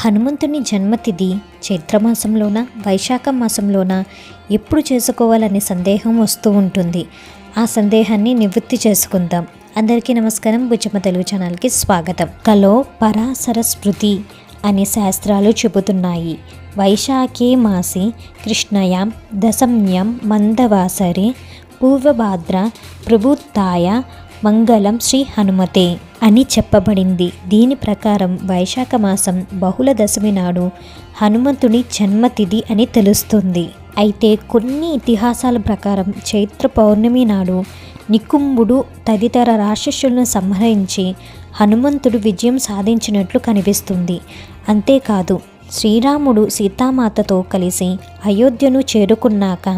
హనుమంతుని జన్మతిథి చైత్రమాసంలోన వైశాఖ మాసంలోన ఎప్పుడు చేసుకోవాలనే సందేహం వస్తూ ఉంటుంది. ఆ సందేహాన్ని నివృత్తి చేసుకుందాం. అందరికీ నమస్కారం. బుచ్చమ్మ తెలుగు ఛానల్కి స్వాగతం. కలో పరాశర స్మృతి అనే శాస్త్రాలు చెబుతున్నాయి. వైశాఖే మాసి కృష్ణయాం దశమ్యం మందవాసరే పూర్వభాద్ర ప్రభుత్తాయ మంగళం శ్రీ హనుమతే అని చెప్పబడింది. దీని ప్రకారం వైశాఖ మాసం బహుళ దశమి నాడు హనుమంతుని జన్మతిథి అని తెలుస్తుంది. అయితే కొన్ని ఇతిహాసాల ప్రకారం చైత్ర పౌర్ణమి నాడు నికుంభుడు తదితర రాక్షసులను సంహరించి హనుమంతుడు విజయం సాధించినట్లు కనిపిస్తుంది. అంతేకాదు, శ్రీరాముడు సీతామాతతో కలిసి అయోధ్యను చేరుకున్నాక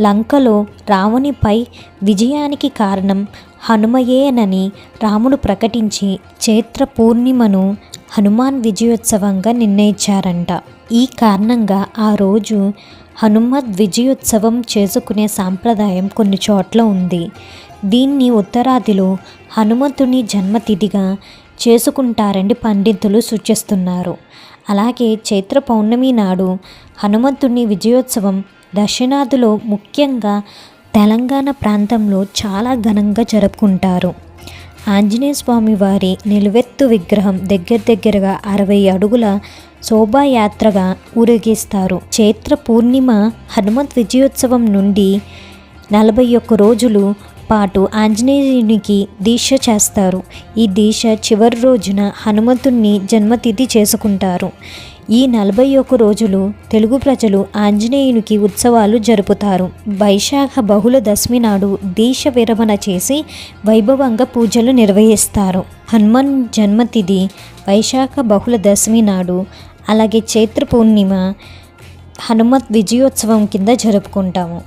లంకలో రావణునిపై విజయానికి కారణం హనుమయేనని రాముడు ప్రకటించి చైత్ర పూర్ణిమను హనుమాన్ విజయోత్సవంగా నిర్ణయించారంట. ఈ కారణంగా ఆ రోజు హనుమద్ విజయోత్సవం చేసుకునే సాంప్రదాయం కొన్ని చోట్ల ఉంది. దీన్ని ఉత్తరాదిలో హనుమంతుని జన్మతిథిగా చేసుకుంటారని పండితులు సూచిస్తున్నారు. అలాగే చైత్ర పౌర్ణమి నాడు హనుమంతుని విజయోత్సవం దక్షిణాదిలో ముఖ్యంగా తెలంగాణ ప్రాంతంలో చాలా ఘనంగా జరుపుకుంటారు. ఆంజనేయ స్వామి వారి నిలువెత్తు విగ్రహం దగ్గరగా 60 అడుగుల శోభాయాత్రగా ఊరేగిస్తారు. చైత్ర పూర్ణిమ హనుమంత్ విజయోత్సవం నుండి 41 రోజులు పాటు ఆంజనేయునికి దీక్ష చేస్తారు. ఈ దీక్ష చివరి రోజున హనుమంతుని జన్మతిథి చేసుకుంటారు. ఈ 41 రోజులు తెలుగు ప్రజలు ఆంజనేయునికి ఉత్సవాలు జరుపుతారు. వైశాఖ బహుళ దశమి నాడు దీక్ష విరమణ చేసి వైభవంగా పూజలు నిర్వహిస్తారు. హనుమాన్ జన్మతిథి వైశాఖ బహుళ దశమి నాడు, అలాగే చైత్ర పూర్ణిమ హనుమత్ విజయోత్సవం కింద జరుపుకుంటాము.